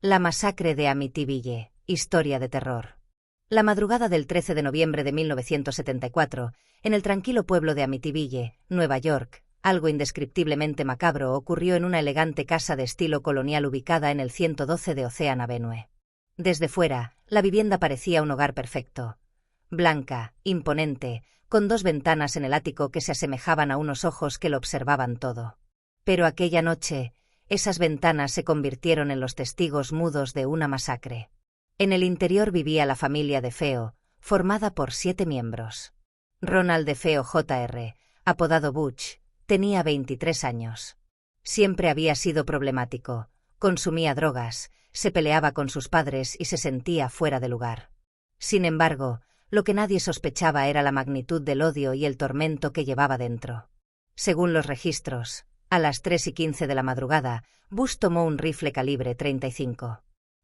La masacre de Amityville, historia de terror. La madrugada del 13 de noviembre de 1974, en el tranquilo pueblo de Amityville, Nueva York, algo indescriptiblemente macabro ocurrió en una elegante casa de estilo colonial ubicada en el 112 de Ocean Avenue. Desde fuera, la vivienda parecía un hogar perfecto. Blanca, imponente, con 2 ventanas en el ático que se asemejaban a unos ojos que lo observaban todo. Pero aquella noche, esas ventanas se convirtieron en los testigos mudos de una masacre. En el interior vivía la familia DeFeo, formada por 7 miembros. Ronald DeFeo Jr., apodado Butch, tenía 23 años. Siempre había sido problemático, consumía drogas, se peleaba con sus padres y se sentía fuera de lugar. Sin embargo, lo que nadie sospechaba era la magnitud del odio y el tormento que llevaba dentro. Según los registros, a las 3:15 de la madrugada, Bush tomó un rifle calibre 35.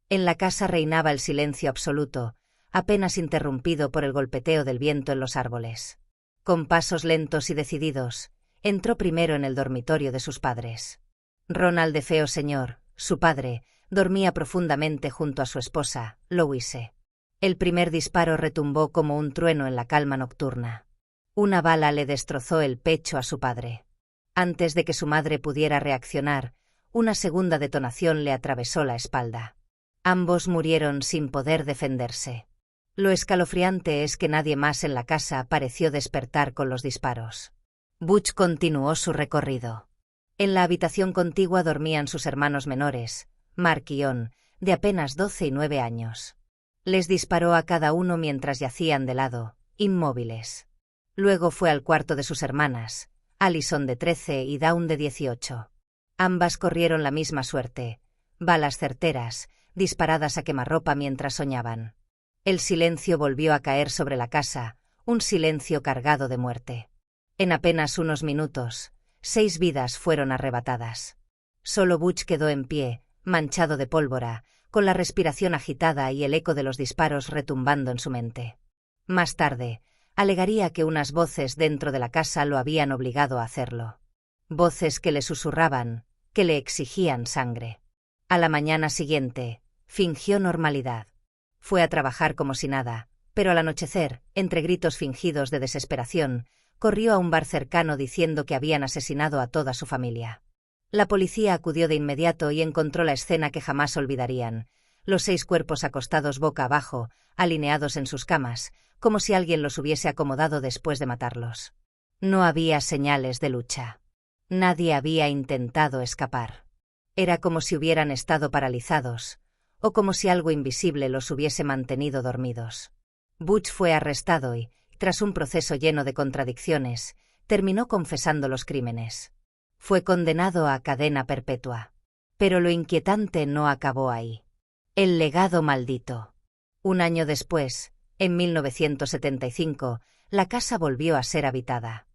En la casa reinaba el silencio absoluto, apenas interrumpido por el golpeteo del viento en los árboles. Con pasos lentos y decididos, entró primero en el dormitorio de sus padres. Ronald DeFeo Sr., su padre, dormía profundamente junto a su esposa, Louise. El primer disparo retumbó como un trueno en la calma nocturna. Una bala le destrozó el pecho a su padre. Antes de que su madre pudiera reaccionar, una segunda detonación le atravesó la espalda. Ambos murieron sin poder defenderse. Lo escalofriante es que nadie más en la casa pareció despertar con los disparos. Butch continuó su recorrido. En la habitación contigua dormían sus hermanos menores, Mark y Ian, de apenas 12 y 9 años. Les disparó a cada uno mientras yacían de lado, inmóviles. Luego fue al cuarto de sus hermanas, Allison de 13 y Dawn de 18. Ambas corrieron la misma suerte, balas certeras, disparadas a quemarropa mientras soñaban. El silencio volvió a caer sobre la casa, un silencio cargado de muerte. En apenas unos minutos, 6 vidas fueron arrebatadas. Solo Butch quedó en pie, manchado de pólvora, con la respiración agitada y el eco de los disparos retumbando en su mente. Más tarde, alegaría que unas voces dentro de la casa lo habían obligado a hacerlo. Voces que le susurraban, que le exigían sangre. A la mañana siguiente, fingió normalidad. Fue a trabajar como si nada, pero al anochecer, entre gritos fingidos de desesperación, corrió a un bar cercano diciendo que habían asesinado a toda su familia. La policía acudió de inmediato y encontró la escena que jamás olvidarían: los 6 cuerpos acostados boca abajo, alineados en sus camas, como si alguien los hubiese acomodado después de matarlos. No había señales de lucha. Nadie había intentado escapar. Era como si hubieran estado paralizados, o como si algo invisible los hubiese mantenido dormidos. Butch fue arrestado y, tras un proceso lleno de contradicciones, terminó confesando los crímenes. Fue condenado a cadena perpetua. Pero lo inquietante no acabó ahí. El legado maldito. Un año después, en 1975, la casa volvió a ser habitada.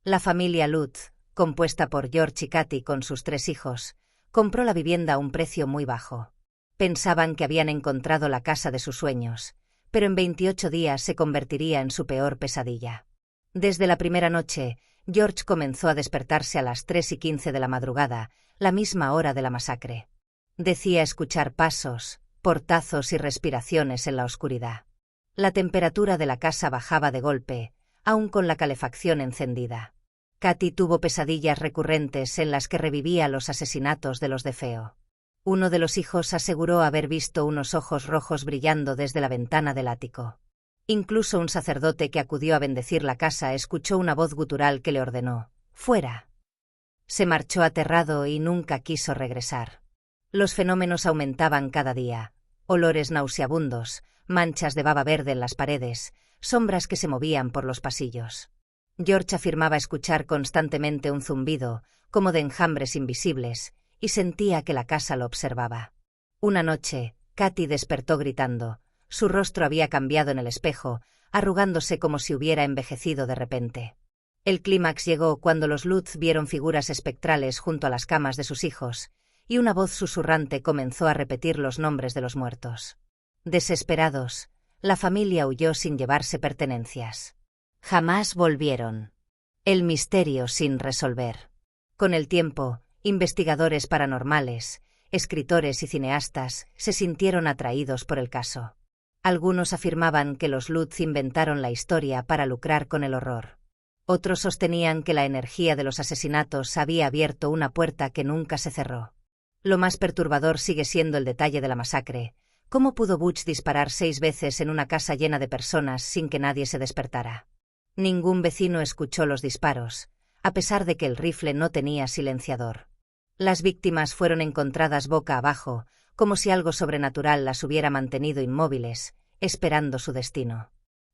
La familia Lutz, compuesta por George y Katy con sus 3 hijos, compró la vivienda a un precio muy bajo. Pensaban que habían encontrado la casa de sus sueños, pero en 28 días se convertiría en su peor pesadilla. Desde la primera noche, George comenzó a despertarse a las 3:15 de la madrugada, la misma hora de la masacre. Decía escuchar pasos, portazos y respiraciones en la oscuridad. La temperatura de la casa bajaba de golpe, aún con la calefacción encendida. Katy tuvo pesadillas recurrentes en las que revivía los asesinatos de los DeFeo. Uno de los hijos aseguró haber visto unos ojos rojos brillando desde la ventana del ático. Incluso un sacerdote que acudió a bendecir la casa escuchó una voz gutural que le ordenó: «¡Fuera!». Se marchó aterrado y nunca quiso regresar. Los fenómenos aumentaban cada día: olores nauseabundos, manchas de baba verde en las paredes, sombras que se movían por los pasillos. George afirmaba escuchar constantemente un zumbido, como de enjambres invisibles, y sentía que la casa lo observaba. Una noche, Katy despertó gritando. Su rostro había cambiado en el espejo, arrugándose como si hubiera envejecido de repente. El clímax llegó cuando los Lutz vieron figuras espectrales junto a las camas de sus hijos, y una voz susurrante comenzó a repetir los nombres de los muertos. Desesperados, la familia huyó sin llevarse pertenencias. Jamás volvieron. El misterio sin resolver. Con el tiempo, investigadores paranormales, escritores y cineastas se sintieron atraídos por el caso. Algunos afirmaban que los Lutz inventaron la historia para lucrar con el horror. Otros sostenían que la energía de los asesinatos había abierto una puerta que nunca se cerró. Lo más perturbador sigue siendo el detalle de la masacre. ¿Cómo pudo Butch disparar 6 veces en una casa llena de personas sin que nadie se despertara? Ningún vecino escuchó los disparos, a pesar de que el rifle no tenía silenciador. Las víctimas fueron encontradas boca abajo, como si algo sobrenatural las hubiera mantenido inmóviles, esperando su destino.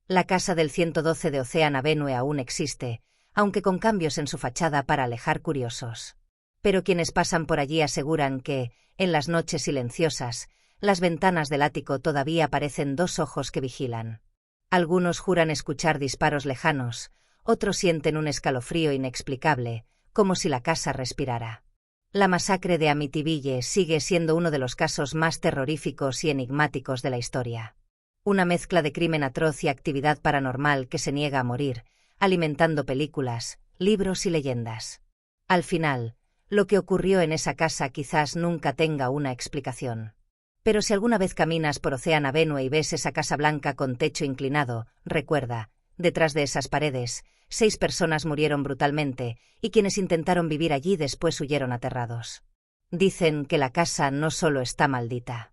La casa del 112 de Ocean Avenue aún existe, aunque con cambios en su fachada para alejar curiosos. Pero quienes pasan por allí aseguran que, en las noches silenciosas, las ventanas del ático todavía parecen 2 ojos que vigilan. Algunos juran escuchar disparos lejanos, otros sienten un escalofrío inexplicable, como si la casa respirara. La masacre de Amityville sigue siendo uno de los casos más terroríficos y enigmáticos de la historia. Una mezcla de crimen atroz y actividad paranormal que se niega a morir, alimentando películas, libros y leyendas. Al final, lo que ocurrió en esa casa quizás nunca tenga una explicación. Pero si alguna vez caminas por Ocean Avenue y ves esa casa blanca con techo inclinado, recuerda, detrás de esas paredes, 6 personas murieron brutalmente, y quienes intentaron vivir allí después huyeron aterrados. Dicen que la casa no solo está maldita.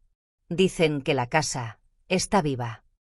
Dicen que la casa está viva.